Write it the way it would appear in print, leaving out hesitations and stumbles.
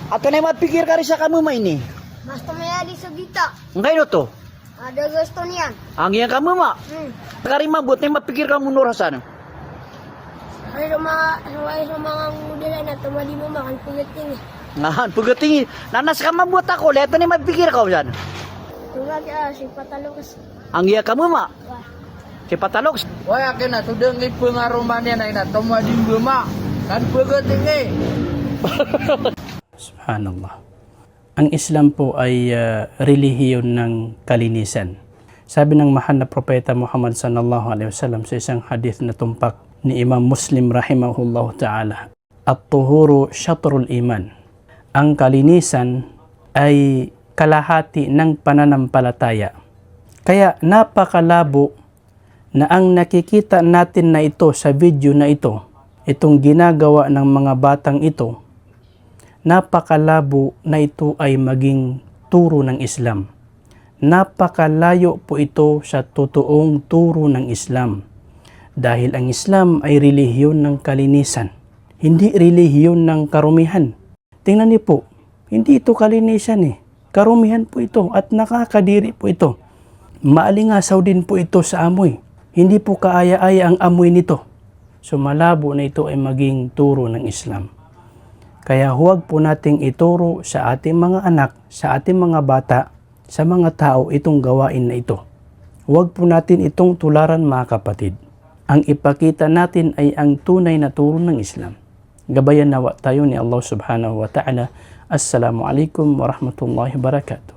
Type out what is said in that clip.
Ato na mapikir ka rin sa kamumay ni. Basta mayali sa dita. Ang kayo to? Ada gusto niyan. Ang iyang kamuma. Kari mabot na mapikir ka munura sa ano. Ay sa mga mudala na tumali mo makan pugating. Ngahan, pagatingin. Nanas ka mabot ako. Leto na mapikir ka dyan. Tungag si Patalokos. Ang iyang kamuma. Wah. Si Patalok. Wah, akin na, tudang ipengaruman yan ay na, tumading buma. Kan pagating eh. Subhanallah. Ang Islam po ay relihiyon ng kalinisan. Sabi ng mahal na propeta Muhammad sallallahu alaihi wasallam sa isang hadith na tumpak ni Imam Muslim rahimahullah ta'ala, at-tuhuru syatrul iman. Ang kalinisan ay kalahati ng pananampalataya. Kaya napakalabo na ang nakikita natin na ito sa video na ito, itong ginagawa ng mga batang ito, napakalabo na ito ay maging turo ng Islam. Napakalayo po ito sa totoong turo ng Islam. Dahil ang Islam ay relihiyon ng kalinisan, hindi relihiyon ng karumihan. Tingnan niyo po, hindi ito kalinisan eh. Karumihan po ito at nakakadiri po ito. Maalingasaw din po ito sa amoy. Hindi po kaaya-aya ang amoy nito. So malabo na ito ay maging turo ng Islam. Kaya huwag po nating ituro sa ating mga anak, sa ating mga bata, sa mga tao itong gawain na ito. Huwag po natin itong tularan mga kapatid. Ang ipakita natin ay ang tunay na turo ng Islam. Gabayan nawa tayo ni Allah subhanahu wa ta'ala. Assalamualaikum warahmatullahi wabarakatuh.